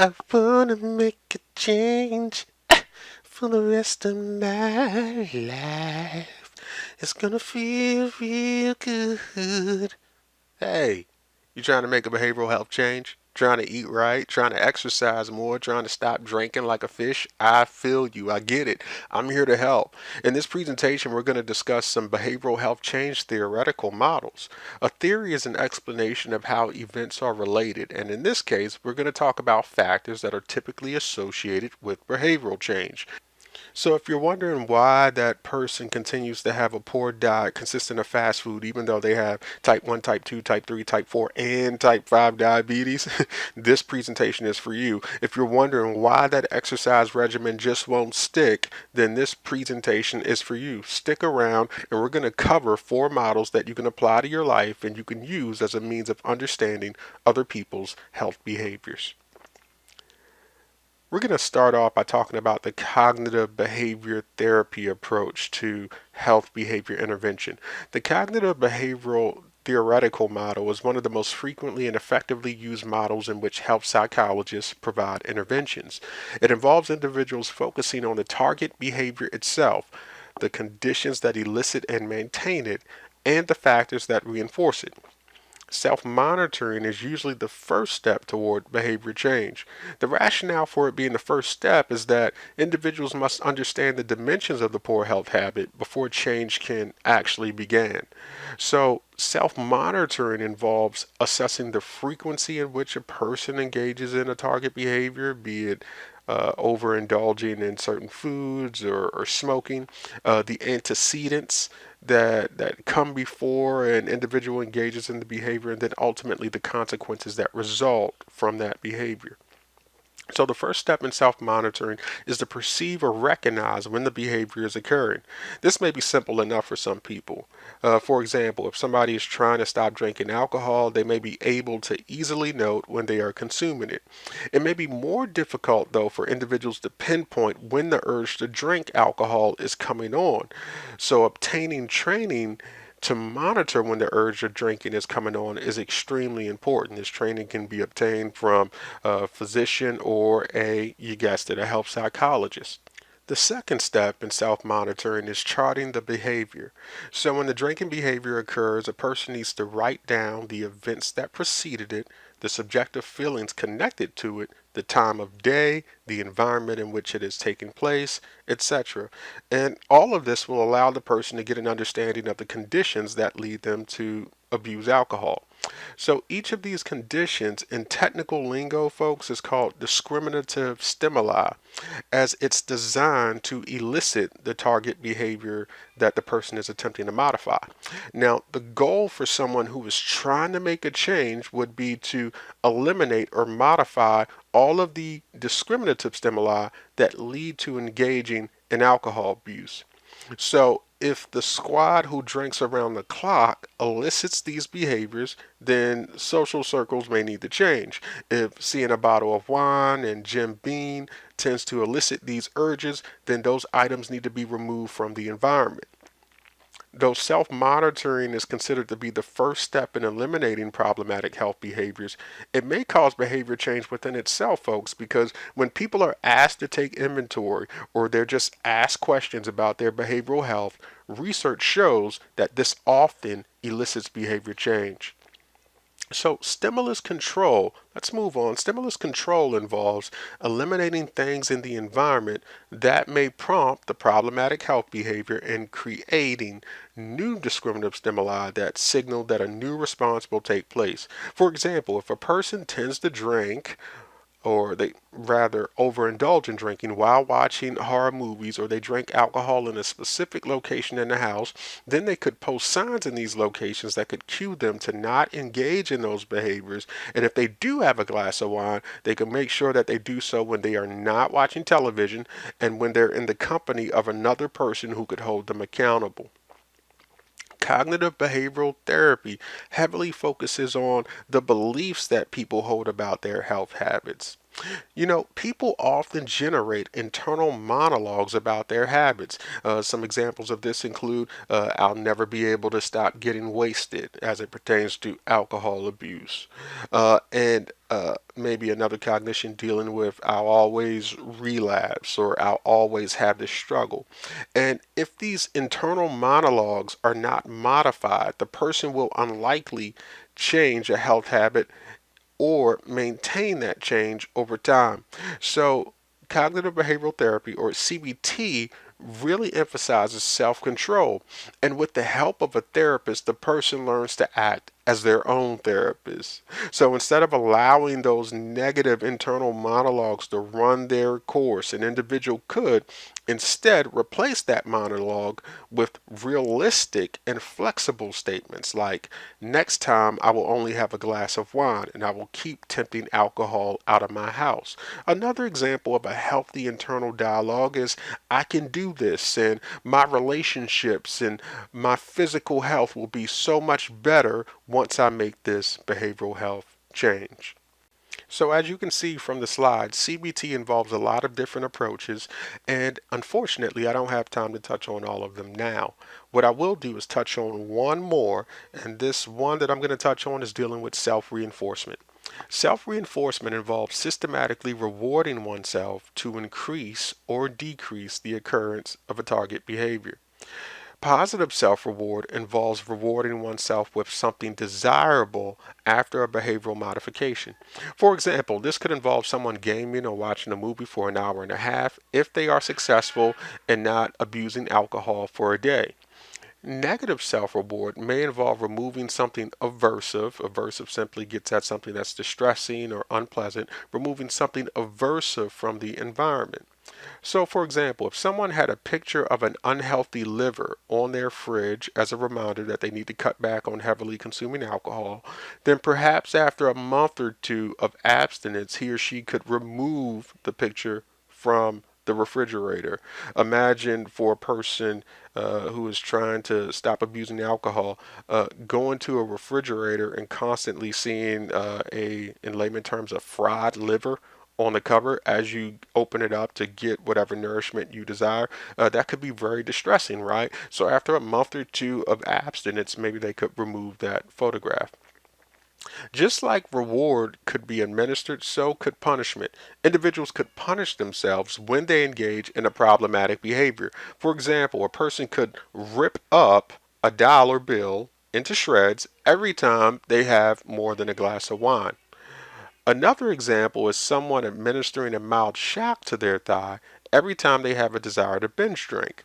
I wanna make a change for the rest of my life. It's gonna feel real good. Hey, you trying to make a behavioral health change? Trying to eat right? Trying to exercise more? Trying to stop drinking like a fish? I feel you. I get it. I'm here to help. In this presentation, we're going to discuss some behavioral health change theoretical models. A theory is an explanation of how events are related, and in this case, we're going to talk about factors that are typically associated with behavioral change. So if you're wondering why that person continues to have a poor diet consisting of fast food, even though they have type 1, type 2, type 3, type 4, and type 5 diabetes, this presentation is for you. If you're wondering why that exercise regimen just won't stick, then this presentation is for you. Stick around and we're going to cover 4 models that you can apply to your life and you can use as a means of understanding other people's health behaviors. We're going to start off by talking about the cognitive behavior therapy approach to health behavior intervention. The cognitive behavioral theoretical model is one of the most frequently and effectively used models in which health psychologists provide interventions. It involves individuals focusing on the target behavior itself, the conditions that elicit and maintain it, and the factors that reinforce it. Self-monitoring is usually the first step toward behavior change. The rationale for it being the first step is that individuals must understand the dimensions of the poor health habit before change can actually begin. So, self-monitoring involves assessing the frequency in which a person engages in a target behavior, be it overindulging in certain foods or smoking, the antecedents that come before an individual engages in the behavior, and then ultimately the consequences that result from that behavior. So the first step in self-monitoring is to perceive or recognize when the behavior is occurring. This may be simple enough for some people. For example, if somebody is trying to stop drinking alcohol, they may be able to easily note when they are consuming it. It may be more difficult, though, for individuals to pinpoint when the urge to drink alcohol is coming on. So obtaining training to monitor when the urge of drinking is coming on is extremely important. This training can be obtained from a physician or you guessed it, a health psychologist. The second step in self monitoring is charting the behavior. So, when the drinking behavior occurs, a person needs to write down the events that preceded it, the subjective feelings connected to it, the time of day, the environment in which it is taking place, etc. And all of this will allow the person to get an understanding of the conditions that lead them to abuse alcohol. So each of these conditions in technical lingo, folks, is called discriminative stimuli, as it's designed to elicit the target behavior that the person is attempting to modify. Now, the goal for someone who is trying to make a change would be to eliminate or modify all of the discriminative stimuli that lead to engaging in alcohol abuse. So, if the squad who drinks around the clock elicits these behaviors, then social circles may need to change. If seeing a bottle of wine and Jim Beam tends to elicit these urges, then those items need to be removed from the environment. Though self monitoring is considered to be the first step in eliminating problematic health behaviors, it may cause behavior change within itself, folks, because when people are asked to take inventory or they're just asked questions about their behavioral health, research shows that this often elicits behavior change. So, stimulus control, let's move on. Stimulus control involves eliminating things in the environment that may prompt the problematic health behavior and creating new discriminative stimuli that signal that a new response will take place. For example, if a person tends to drink or they rather overindulge in drinking while watching horror movies, or they drink alcohol in a specific location in the house, then they could post signs in these locations that could cue them to not engage in those behaviors. And if they do have a glass of wine, they can make sure that they do so when they are not watching television and when they're in the company of another person who could hold them accountable. Cognitive behavioral therapy heavily focuses on the beliefs that people hold about their health habits. You know, people often generate internal monologues about their habits. Some examples of this include I'll never be able to stop getting wasted as it pertains to alcohol abuse. And maybe another cognition dealing with I'll always relapse or I'll always have this struggle. And if these internal monologues are not modified, the person will unlikely change a health habit or maintain that change over time. So, cognitive behavioral therapy, or CBT, really emphasizes self control. And with the help of a therapist, the person learns to act as their own therapist. So instead of allowing those negative internal monologues to run their course, an individual could instead replace that monologue with realistic and flexible statements like, next time I will only have a glass of wine and I will keep tempting alcohol out of my house. Another example of a healthy internal dialogue is, I can do this, and my relationships and my physical health will be so much better once I make this behavioral health change. So, as you can see from the slide, CBT involves a lot of different approaches, and unfortunately, I don't have time to touch on all of them now. What I will do is touch on one more, and this one that I'm going to touch on is dealing with self reinforcement. Self reinforcement involves systematically rewarding oneself to increase or decrease the occurrence of a target behavior. Positive self reward involves rewarding oneself with something desirable after a behavioral modification. For example, this could involve someone gaming or watching a movie for an hour and a half if they are successful in not abusing alcohol for a day. Negative self reward may involve removing something aversive. Aversive simply gets at something that's distressing or unpleasant, removing something aversive from the environment. So, for example, if someone had a picture of an unhealthy liver on their fridge as a reminder that they need to cut back on heavily consuming alcohol, then perhaps after a month or two of abstinence, he or she could remove the picture from the refrigerator. Imagine for a person who is trying to stop abusing alcohol, going to a refrigerator and constantly seeing in layman terms, a fried liver on the cover as you open it up to get whatever nourishment you desire. That could be very distressing, right? So after a month or two of abstinence, maybe they could remove that photograph. Just like reward could be administered, so could punishment. Individuals could punish themselves when they engage in a problematic behavior. For example, a person could rip up a dollar bill into shreds every time they have more than a glass of wine. Another example is someone administering a mild shock to their thigh every time they have a desire to binge drink.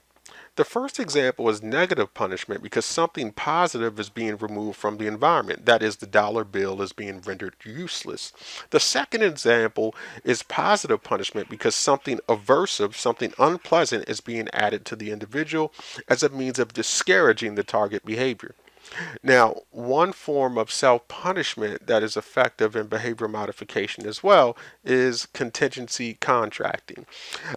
The first example is negative punishment because something positive is being removed from the environment. That is, the dollar bill is being rendered useless. The second example is positive punishment because something aversive, something unpleasant is being added to the individual as a means of discouraging the target behavior. Now, one form of self punishment that is effective in behavior modification as well is contingency contracting.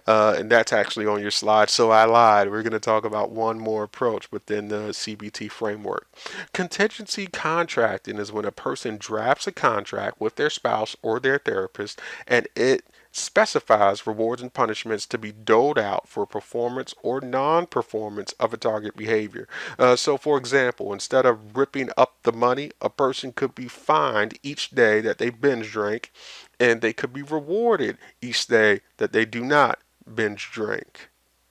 And that's actually on your slide, so I lied. We're going to talk about one more approach within the CBT framework. Contingency contracting is when a person drafts a contract with their spouse or their therapist, and it specifies rewards and punishments to be doled out for performance or non-performance of a target behavior. So, for example, instead of ripping up the money, a person could be fined each day that they binge drink, and they could be rewarded each day that they do not binge drink.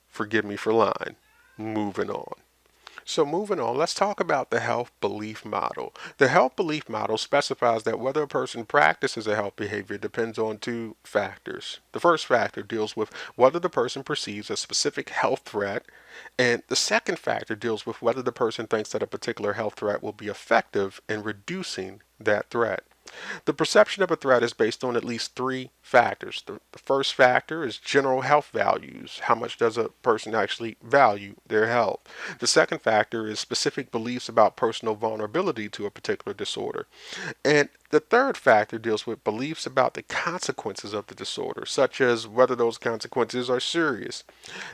Forgive me for lying. Moving on. So, moving on, let's talk about the health belief model. The health belief model specifies that whether a person practices a health behavior depends on two factors. The first factor deals with whether the person perceives a specific health threat, and the second factor deals with whether the person thinks that a particular health threat will be effective in reducing that threat. The perception of a threat is based on at least three factors. The first factor is general health values. How much does a person actually value their health? The second factor is specific beliefs about personal vulnerability to a particular disorder. And the third factor deals with beliefs about the consequences of the disorder, such as whether those consequences are serious.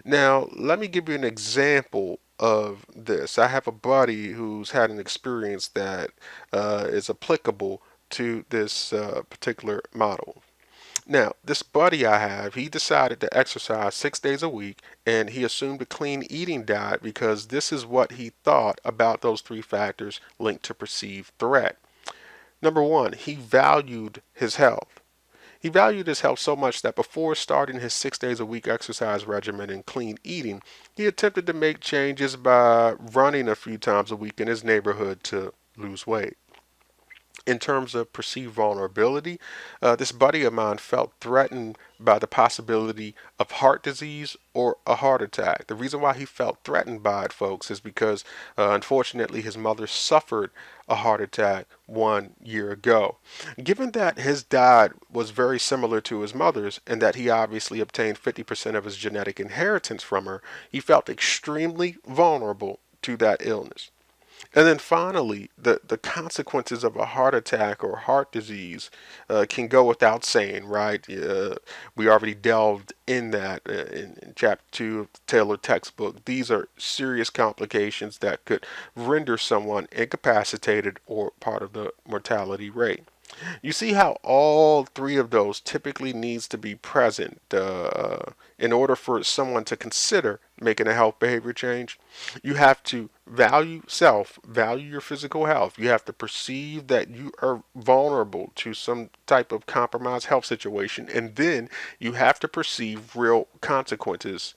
Now, let me give you an example of this. I have a buddy who's had an experience that is applicable to this particular model. Now, this buddy I have, he decided to exercise 6 days a week and he assumed a clean eating diet because this is what he thought about those three factors linked to perceived threat. Number one, he valued his health. He valued his health so much that before starting his 6 days a week exercise regimen and clean eating, he attempted to make changes by running a few times a week in his neighborhood to lose weight. In terms of perceived vulnerability, this buddy of mine felt threatened by the possibility of heart disease or a heart attack. The reason why he felt threatened by it, folks, is because unfortunately his mother suffered a heart attack 1 year ago. Given that his diet was very similar to his mother's and that he obviously obtained 50% of his genetic inheritance from her, he felt extremely vulnerable to that illness. And then finally, the consequences of a heart attack or heart disease can go without saying, right? We already delved in that in chapter 2 of the Taylor textbook. These are serious complications that could render someone incapacitated or part of the mortality rate. You see how all three of those typically needs to be present in order for someone to consider making a health behavior change. You have to value self, value your physical health. You have to perceive that you are vulnerable to some type of compromised health situation, and then you have to perceive real consequences.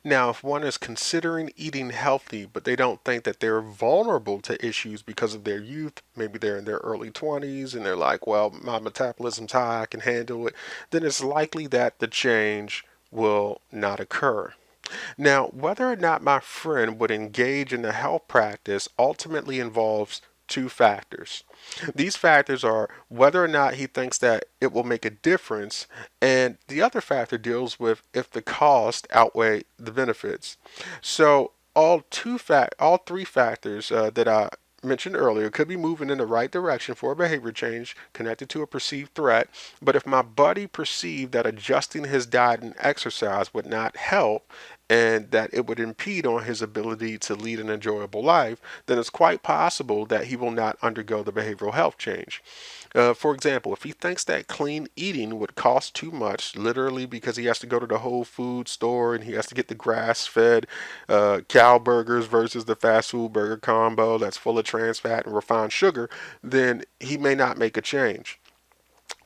Now, if one is considering eating healthy, but they don't think that they're vulnerable to issues because of their youth, maybe they're in their early 20s and they're like, well, my metabolism's high, I can handle it, then it's likely that the change will not occur. Now, whether or not my friend would engage in the health practice ultimately involves two factors. These factors are whether or not he thinks that it will make a difference, and the other factor deals with if the cost outweigh the benefits. So all three factors that I mentioned earlier could be moving in the right direction for a behavior change connected to a perceived threat. But if my buddy perceived that adjusting his diet and exercise would not help and that it would impede on his ability to lead an enjoyable life, then it's quite possible that he will not undergo the behavioral health change. For example, if he thinks that clean eating would cost too much, literally because he has to go to the Whole Food store and he has to get the grass-fed cow burgers versus the fast food burger combo that's full of trans fat and refined sugar, then he may not make a change.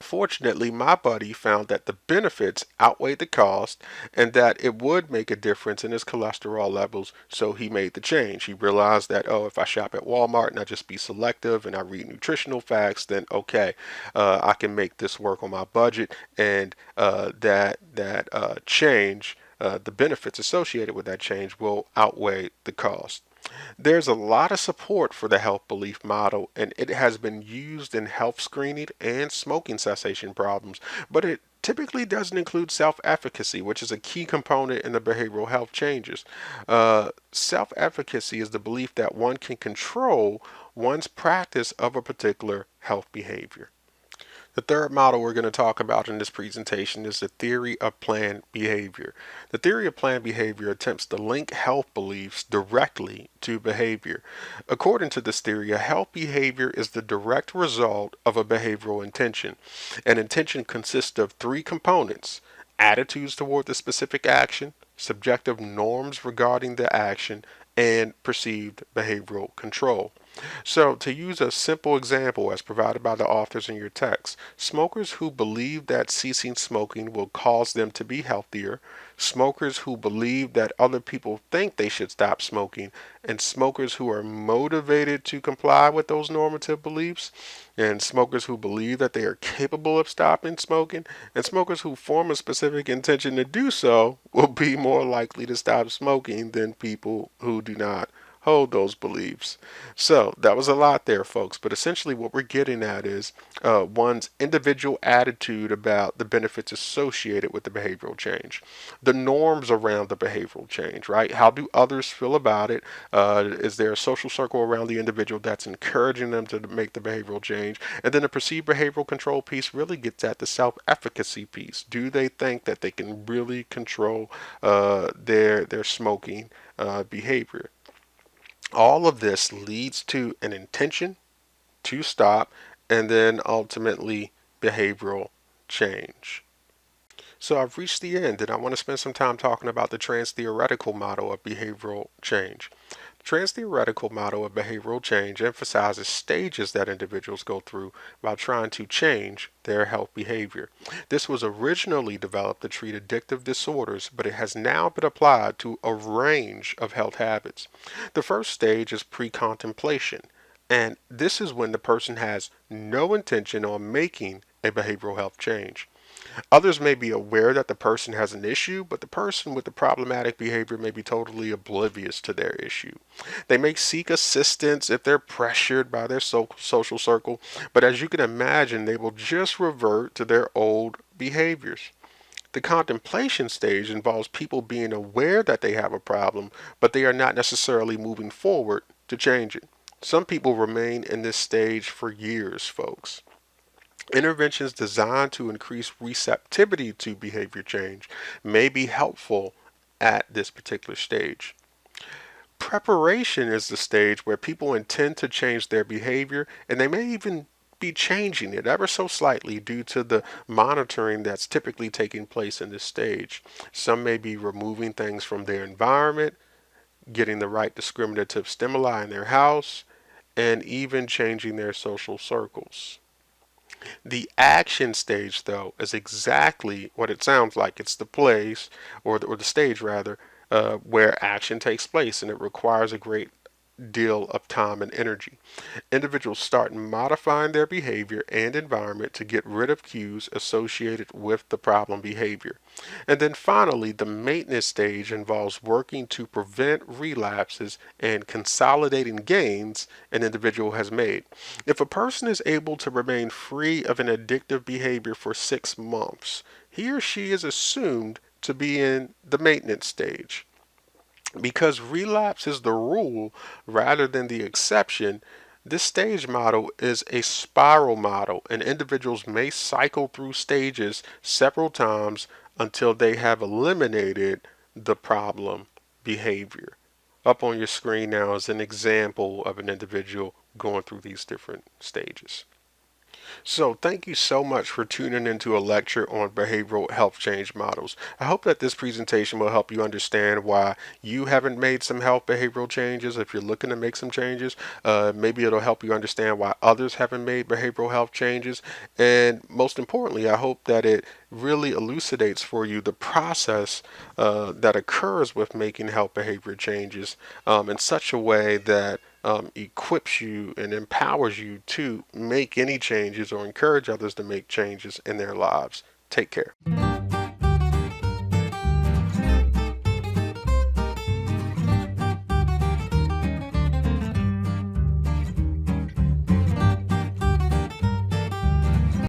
Fortunately, my buddy found that the benefits outweighed the cost and that it would make a difference in his cholesterol levels, so he made the change. He realized that, oh, if I shop at Walmart and I just be selective and I read nutritional facts, then okay, I can make this work on my budget, and that change, the benefits associated with that change will outweigh the cost. There's a lot of support for the health belief model, and it has been used in health screening and smoking cessation problems, but it typically doesn't include self efficacy, which is a key component in the behavioral health changes. Self efficacy is the belief that one can control one's practice of a particular health behavior. The third model we're going to talk about in this presentation is the theory of planned behavior. The theory of planned behavior attempts to link health beliefs directly to behavior. According to this theory, a health behavior is the direct result of a behavioral intention. An intention consists of three components: attitudes toward the specific action, subjective norms regarding the action, and perceived behavioral control. So, to use a simple example as provided by the authors in your text, smokers who believe that ceasing smoking will cause them to be healthier, smokers who believe that other people think they should stop smoking, and smokers who are motivated to comply with those normative beliefs, and smokers who believe that they are capable of stopping smoking, and smokers who form a specific intention to do so will be more likely to stop smoking than people who do not hold those beliefs. So that was a lot there, folks. But essentially, what we're getting at is one's individual attitude about the benefits associated with the behavioral change, the norms around the behavioral change, right? How do others feel about it? Is there a social circle around the individual that's encouraging them to make the behavioral change? And then the perceived behavioral control piece really gets at the self-efficacy piece. Do they think that they can really control their smoking behavior? All of this leads to an intention to stop and then ultimately behavioral change. So I've reached the end, and I want to spend some time talking about the transtheoretical model of behavioral change. The transtheoretical model of behavioral change emphasizes stages that individuals go through while trying to change their health behavior. This was originally developed to treat addictive disorders, but it has now been applied to a range of health habits. The first stage is pre-contemplation, and this is when the person has no intention on making a behavioral health change. Others may be aware that the person has an issue, but the person with the problematic behavior may be totally oblivious to their issue. They may seek assistance if they're pressured by their social circle, but as you can imagine, they will just revert to their old behaviors. The contemplation stage involves people being aware that they have a problem, but they are not necessarily moving forward to change it. Some people remain in this stage for years, folks. Interventions designed to increase receptivity to behavior change may be helpful at this particular stage. Preparation is the stage where people intend to change their behavior, and they may even be changing it ever so slightly due to the monitoring that's typically taking place in this stage. Some may be removing things from their environment, getting the right discriminative stimuli in their house, and even changing their social circles. The action stage, though, is exactly what it sounds like. It's the place, or the stage rather, where action takes place, and it requires a great deal of time and energy. Individuals start modifying their behavior and environment to get rid of cues associated with the problem behavior. And then finally, the maintenance stage involves working to prevent relapses and consolidating gains an individual has made. If a person is able to remain free of an addictive behavior for 6 months, he or she is assumed to be in the maintenance stage. Because relapse is the rule rather than the exception, this stage model is a spiral model, and individuals may cycle through stages several times until they have eliminated the problem behavior. Up on your screen now is an example of an individual going through these different stages. So, thank you so much for tuning into a lecture on behavioral health change models. I hope that this presentation will help you understand why you haven't made some health behavioral changes. If you're looking to make some changes, maybe it'll help you understand why others haven't made behavioral health changes. And most importantly, I hope that it really elucidates for you the process that occurs with making health behavior changes in such a way that equips you and empowers you to make any changes or encourage others to make changes in their lives. Take care.